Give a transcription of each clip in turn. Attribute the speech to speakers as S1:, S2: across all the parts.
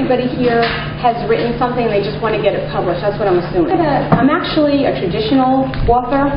S1: everybody here has written something and they just want to get it published. That's what I'm assuming. I'm actually a traditional author.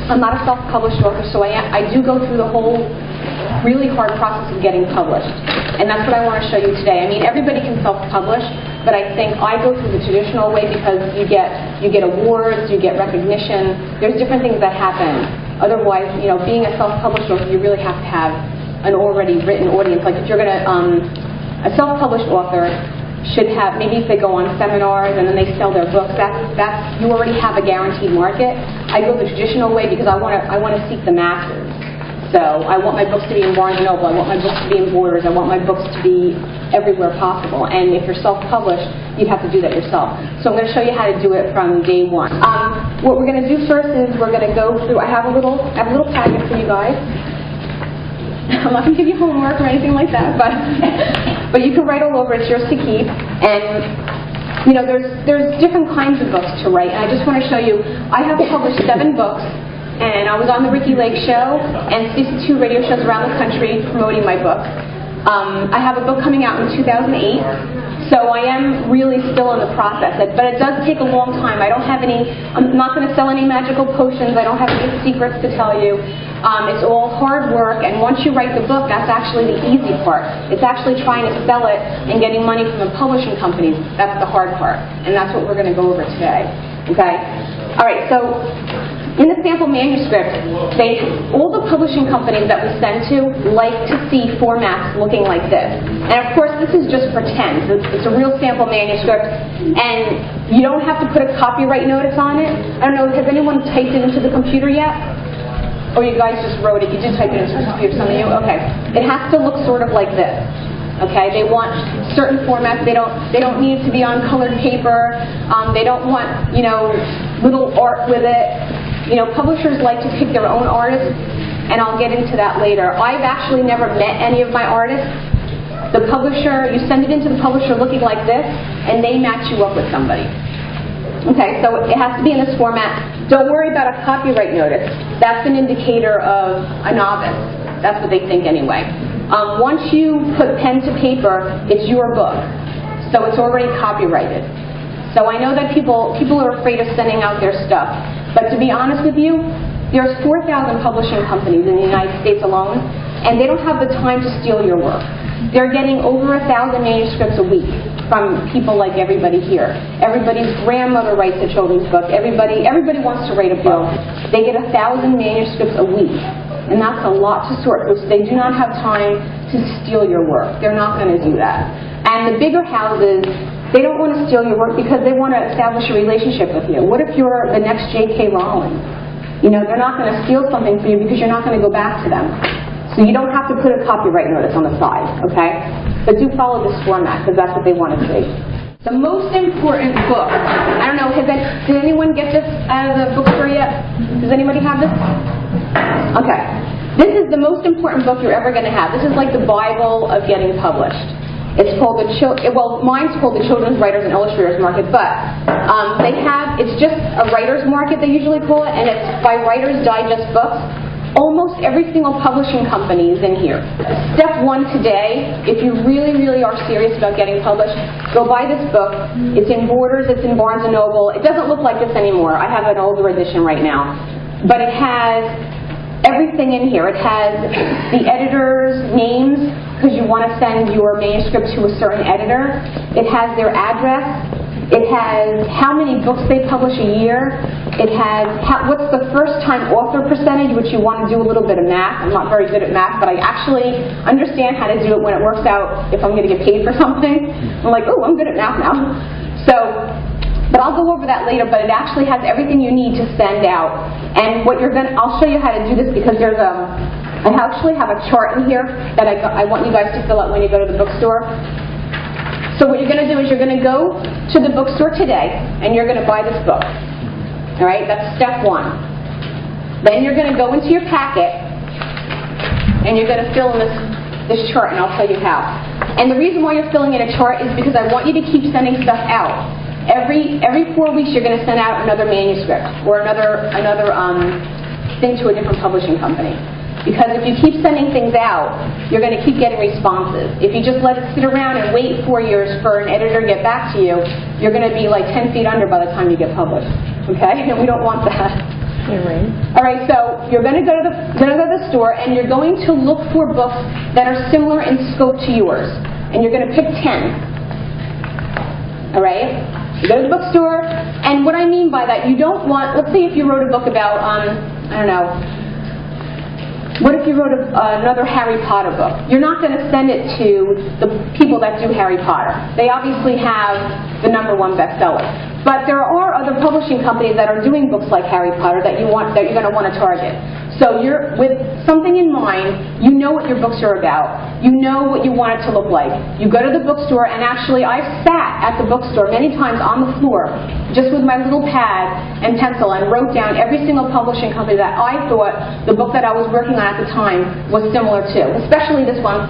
S1: I'm not a self-published author, so I do go through the whole really hard process of getting published. And that's what I want to show you today. I mean, everybody can self-publish, but I think I go through the traditional way because you get awards, you get recognition. There's different things that happen. Otherwise, you know, being a self-published author, you really have to have an already written audience. Like if you're going to, a self-published author should have, maybe if they go on seminars and then they sell their books, that's you already have a guaranteed market. I go the traditional way because I want to seek the masses. So I want my books to be in Barnes & Noble, I want my books to be in Borders, I want my books to be everywhere possible. And if you're self-published, you'd have to do that yourself. So I'm going to show you how to do it from day one. What we're going to do first is we're going to go through, I have a little packet for you guys. I'm not going to give you homework or anything like that, but you can write all over. It's yours to keep. And you know, there's different kinds of books to write. And I just want to show you, I have published 7 books, and I was on the Ricky Lake Show and 62 radio shows around the country promoting my book. I have a book coming out in 2008, so I am really still in the process. But it does take a long time. I'm not going to sell any magical potions. I don't have any secrets to tell you. It's all hard work, and once you write the book, that's actually the easy part. It's actually trying to sell it and getting money from the publishing companies. That's the hard part, and that's what we're going to go over today. Okay? All right, so in the sample manuscript, all the publishing companies that we send to like to see formats looking like this. And of course, this is just pretend. It's a real sample manuscript, and you don't have to put a copyright notice on it. I don't know, has anyone typed it into the computer yet? Or you guys just wrote it? You did type it into the computer, some of you? Okay. It has to look sort of like this. Okay, they want certain formats. They don't need it to be on colored paper. They don't want, you know, little art with it. You know, publishers like to pick their own artists, and I'll get into that later. I've actually never met any of my artists. The publisher, you send it into the publisher looking like this, and they match you up with somebody. Okay, so it has to be in this format. Don't worry about a copyright notice. That's an indicator of a novice. That's what they think anyway. Once you put pen to paper, it's your book. So it's already copyrighted. So I know that people are afraid of sending out their stuff. But to be honest with you, there's 4,000 publishing companies in the United States alone, and they don't have the time to steal your work. They're getting over 1,000 manuscripts a week from people like everybody here. Everybody's grandmother writes a children's book. Everybody wants to write a book. They get 1,000 manuscripts a week, and that's a lot to sort through. So they do not have time to steal your work. They're not going to do that. And the bigger houses, they don't want to steal your work because they want to establish a relationship with you. What if you're the next J.K. Rowling? You know, they're not going to steal something from you because you're not going to go back to them. So you don't have to put a copyright notice on the side, okay? But do follow this format because that's what they want to see. The most important book. I don't know, did anyone get this out of the bookstore yet? Does anybody have this? Okay. This is the most important book you're ever going to have. This is like the Bible of getting published. It's called mine's called the Children's Writers and Illustrators Market, but it's just a writer's market, they usually call it, and it's by Writer's Digest books. Almost every single publishing company is in here. Step 1 today, if you really, really are serious about getting published, go buy this book. It's in Borders, it's in Barnes & Noble. It doesn't look like this anymore. I have an older edition right now. But it has everything in here. It has the editor's names, because you want to send your manuscript to a certain editor. It has their address. It has how many books they publish a year. It has what's the first-time author percentage, which you want to do a little bit of math. I'm not very good at math, but I actually understand how to do it when it works out if I'm going to get paid for something. I'm like, oh, I'm good at math now. But I'll go over that later, but it actually has everything you need to send out. And I'll show you how to do this because I actually have a chart in here that I want you guys to fill out when you go to the bookstore. So what you're going to do is you're going to go to the bookstore today and you're going to buy this book. All right, that's step 1. Then you're going to go into your packet and you're going to fill in this chart, and I'll tell you how. And the reason why you're filling in a chart is because I want you to keep sending stuff out. Every 4 weeks you're going to send out another manuscript or another thing to a different publishing company. Because if you keep sending things out, you're going to keep getting responses. If you just let it sit around and wait 4 years for an editor to get back to you, you're going to be like 10 feet under by the time you get published. Okay? And we don't want that. All right, so you're going to go to the store, and you're going to look for books that are similar in scope to yours. And you're going to pick 10. All right? You go to the bookstore, and what I mean by that, you don't want, let's say if you wrote a book about, I don't know, what if you wrote another Harry Potter book? You're not going to send it to the people that do Harry Potter. They obviously have the #1 bestseller. But there are other publishing companies that are doing books like Harry Potter that you're going to want to target. So you're with something in mind, you know what your books are about. You know what you want it to look like. You go to the bookstore, and actually I've sat at the bookstore many times on the floor just with my little pad and pencil and wrote down every single publishing company that I thought the book that I was working on at the time was similar to, especially this one.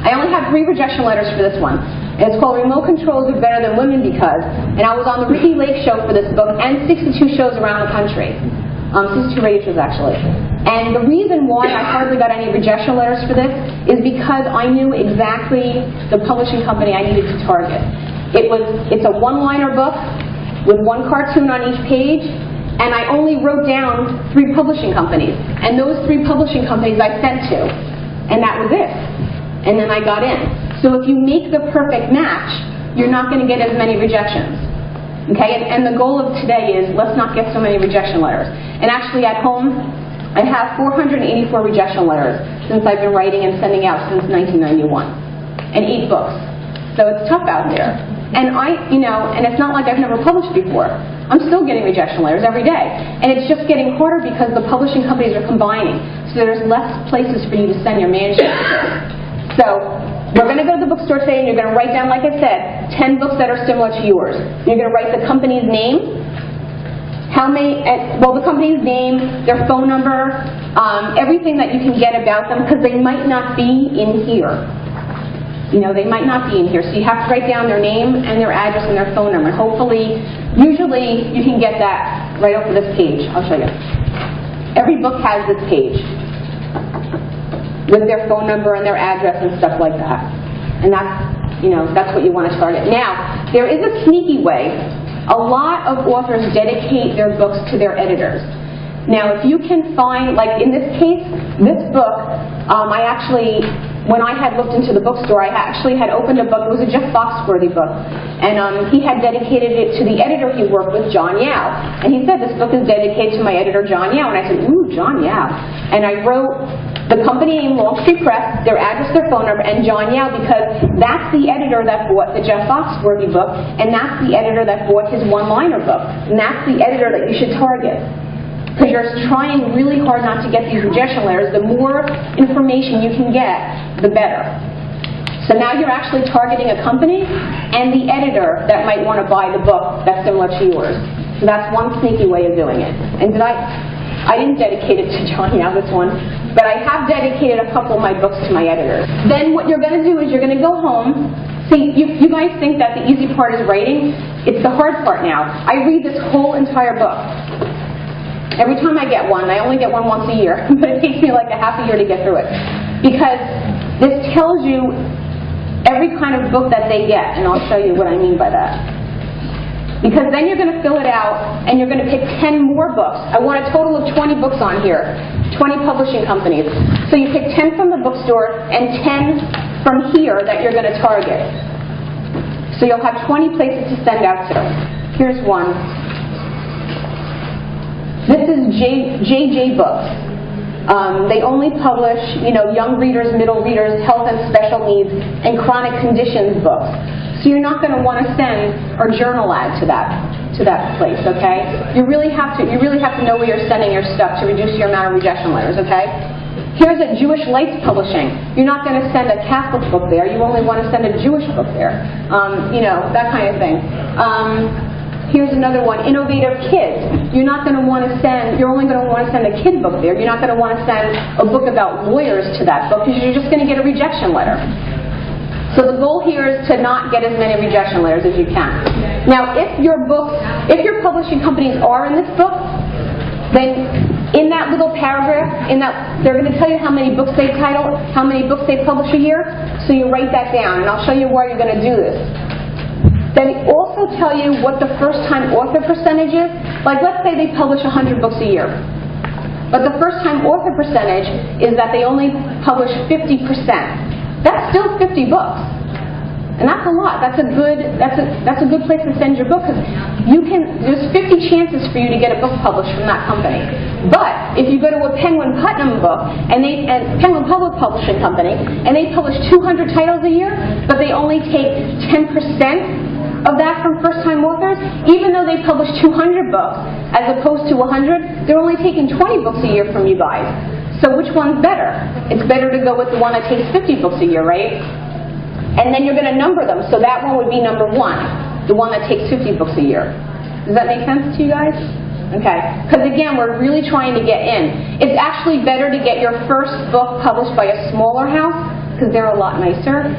S1: I only have 3 rejection letters for this one. And it's called Remote Controls Are Better Than Women Because. And I was on the Ricky Lake show for this book and 62 shows around the country. 62 radio shows, actually. And the reason why I hardly got any rejection letters for this is because I knew exactly the publishing company I needed to target. It's a one-liner book with 1 cartoon on each page, and I only wrote down 3 publishing companies. And those 3 publishing companies I sent to. And that was it. And then I got in. So if you make the perfect match, you're not going to get as many rejections. Okay? And the goal of today is let's not get so many rejection letters. And actually at home, I have 484 rejection letters since I've been writing and sending out since 1991. And 8 books. So it's tough out there. And and it's not like I've never published before. I'm still getting rejection letters every day. And it's just getting harder because the publishing companies are combining. So there's less places for you to send your manuscript to. So we're going to go to the bookstore today, and you're going to write down, like I said, 10 books that are similar to yours. You're going to write the company's name, the company's name, their phone number, everything that you can get about them, because they might not be in here. They might not be in here, so you have to write down their name and their address and their phone number. Hopefully, usually you can get that right off of this page. I'll show you. Every book has this page with their phone number and their address and stuff like that. And that's what you want to target. Now, there is a sneaky way. A lot of authors dedicate their books to their editors. Now, if you can find, like in this case, this book, when I had looked into the bookstore, I actually had opened a book. It was a Jeff Foxworthy book. And he had dedicated it to the editor he worked with, John Yao. And he said, this book is dedicated to my editor, John Yao. And I said, ooh, John Yao. And I wrote the company name, Longstreet Press, their address, their phone number, and John Yao, because that's the editor that bought the Jeff Foxworthy book, and that's the editor that bought his one-liner book. And that's the editor that you should target. Because you're trying really hard not to get these rejection letters. The more information you can get, the better. So now you're actually targeting a company and the editor that might want to buy the book that's similar to yours. So that's one sneaky way of doing it. And I didn't dedicate it to John Yao, this one, but I have dedicated a couple of my books to my editors. Then what you're going to do is you're going to go home. See, you guys think that the easy part is writing. It's the hard part now. I read this whole entire book. Every time I get one, I only get one once a year, but it takes me like a half a year to get through it. Because this tells you every kind of book that they get, and I'll show you what I mean by that. Because then you're going to fill it out, and you're going to pick 10 more books. I want a total of 20 books on here, 20 publishing companies. So you pick 10 from the bookstore and 10 from here that you're going to target. So you'll have 20 places to send out to. Here's one. This is JJ Books. They only publish, young readers, middle readers, health and special needs, and chronic conditions books. So you're not going to want to send or journal ad to that place, okay? You really have to know where you're sending your stuff to reduce your amount of rejection letters, okay? Here's a Jewish Lights Publishing. You're not going to send a Catholic book there. You only want to send a Jewish book there. That kind of thing. Here's another one, Innovative Kids. You're only going to want to send a kid book there. You're not going to want to send a book about lawyers to that book because you're just going to get a rejection letter. So the goal here is to not get as many rejection letters as you can. Now, if your publishing companies are in this book, then In that little paragraph, they're going to tell you how many books they publish a year, so you write that down, and I'll show you why you're going to do this. Then they also tell you what the first-time author percentage is. Like, let's say they publish 100 books a year, but the first-time author percentage is that they only publish 50%. That's still 50 books. And that's a lot. That's a good place to send your book, because there's 50 chances for you to get a book published from that company. But if you go to a Penguin Putnam book and Penguin Public Publishing Company, and they publish 200 titles a year, but they only take 10% of that from first-time authors, even though they publish 200 books as opposed to 100, they're only taking 20 books a year from you guys. So which one's better? It's better to go with the one that takes 50 books a year, right? And then you're going to number them, so that one would be number 1, the one that takes 50 books a year. Does that make sense to you guys? Okay. Because again, we're really trying to get in. It's actually better to get your first book published by a smaller house, because they're a lot nicer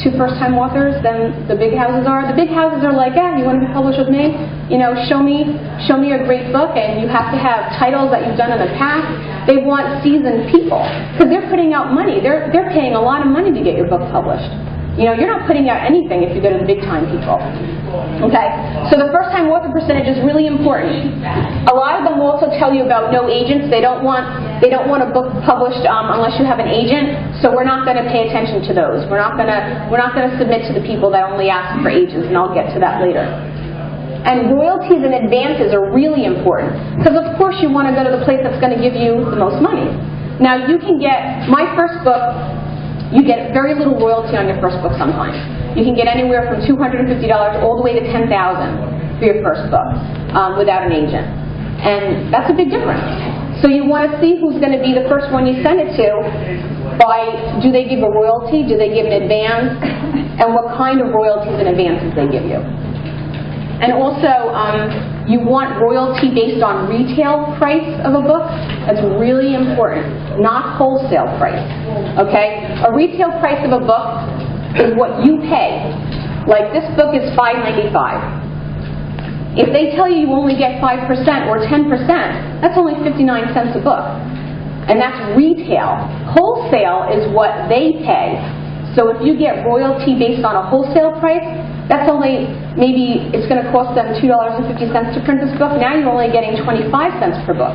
S1: to first-time authors than the big houses are. The big houses are like, you want to be published with me? Show me a great book, and you have to have titles that you've done in the past. They want seasoned people, because they're putting out money. They're paying a lot of money to get your book published. You're not putting out anything if you go to the big-time people. Okay? So the first-time author percentage is really important. A lot of them will also tell you about no agents. They don't want a book published unless you have an agent. So we're not going to pay attention to those. We're not going to submit to the people that only ask for agents, and I'll get to that later. And royalties and advances are really important, because of course you want to go to the place that's going to give you the most money. Now you can get, my first book, you get very little royalty on your first book sometimes. You can get anywhere from $250 all the way to $10,000 for your first book without an agent. And that's a big difference. So you want to see who's going to be the first one you send it to by, do they give a royalty, do they give an advance, and what kind of royalties and advances they give you. And also, you want royalty based on retail price of a book. That's really important, not wholesale price. Okay? A retail price of a book is what you pay. Like, this book is $5.95. If they tell you you only get 5% or 10%, that's only 59 cents a book. And that's retail. Wholesale is what they pay. So if you get royalty based on a wholesale price, that's only, maybe it's going to cost them $2.50 to print this book. Now you're only getting 25 cents per book.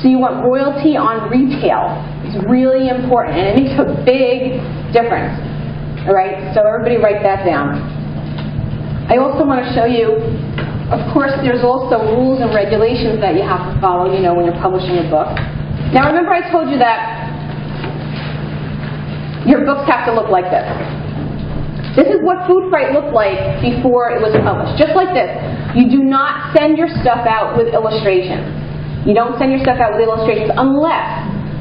S1: So you want royalty on retail. It's really important, and it makes a big difference. All right, so everybody write that down. I also want to show you, of course, there's also rules and regulations that you have to follow, when you're publishing a book. Now remember I told you that your books have to look like this. This is what Food Fright looked like before it was published. Just like this. You do not send your stuff out with illustrations. You don't send your stuff out with illustrations unless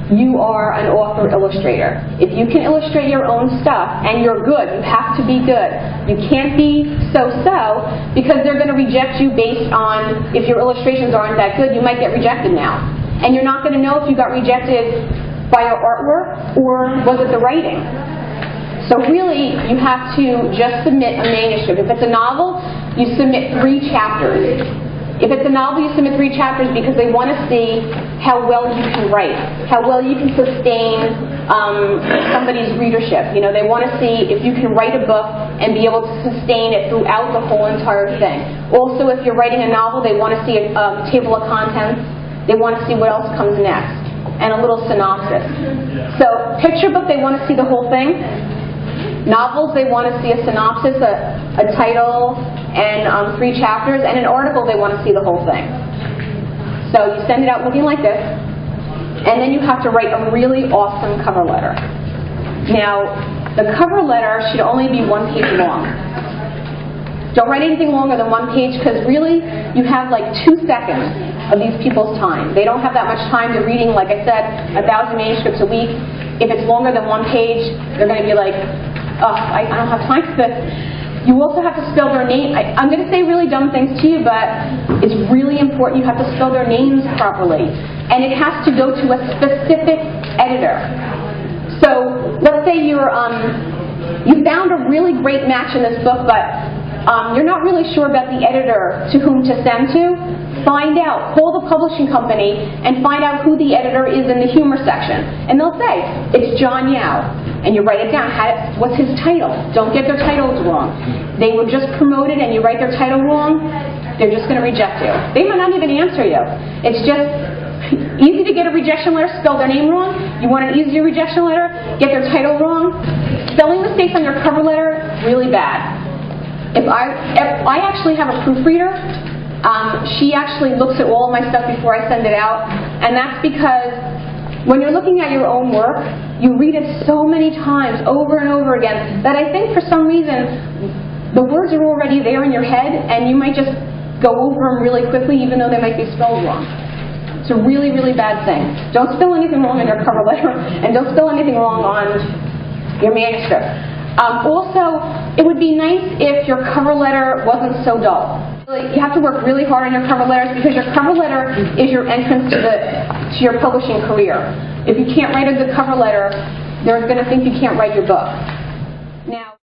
S1: you are an author illustrator. If you can illustrate your own stuff and you're good, you have to be good. You can't be so-so, because they're going to reject you based on, if your illustrations aren't that good, you might get rejected now. And you're not going to know if you got rejected by your artwork or was it the writing. So really, you have to just submit a manuscript. If it's a novel, you submit 3 chapters. If it's a novel, you submit 3 chapters because they want to see how well you can write, how well you can sustain somebody's readership. They want to see if you can write a book and be able to sustain it throughout the whole entire thing. Also, if you're writing a novel, they want to see a table of contents. They want to see what else comes next, and a little synopsis. So, picture book, they want to see the whole thing. Novels, they want to see a synopsis, a title, and 3 chapters, and an article, they want to see the whole thing. So you send it out looking like this, and then you have to write a really awesome cover letter. Now, the cover letter should only be 1 page long. Don't write anything longer than 1 page, because really, you have like 2 seconds of these people's time. They don't have that much time. They're reading, like I said, 1,000 manuscripts a week. If it's longer than 1 page, they're going to be like, I don't have time for this. You also have to spell their name. I'm going to say really dumb things to you, but it's really important. You have to spell their names properly. And it has to go to a specific editor. So let's say you found a really great match in this book, but you're not really sure about the editor to whom to send to, find out. Call the publishing company and find out who the editor is in the humor section. And they'll say, it's John Yao. And you write it down. What's his title? Don't get their titles wrong. They were just promoted and you write their title wrong, they're just going to reject you. They might not even answer you. It's just easy to get a rejection letter, spell their name wrong. You want an easier rejection letter, get their title wrong. Spelling mistakes on your cover letter, really bad. If I actually have a proofreader, she actually looks at all of my stuff before I send it out, and that's because when you're looking at your own work, you read it so many times, over and over again, that I think for some reason the words are already there in your head, and you might just go over them really quickly, even though they might be spelled wrong. It's a really, really bad thing. Don't spell anything wrong in your cover letter, and don't spell anything wrong on your manuscript. Also, it would be nice if your cover letter wasn't so dull. You have to work really hard on your cover letters because your cover letter is your entrance to your publishing career. If you can't write a good cover letter, they're going to think you can't write your book. Now,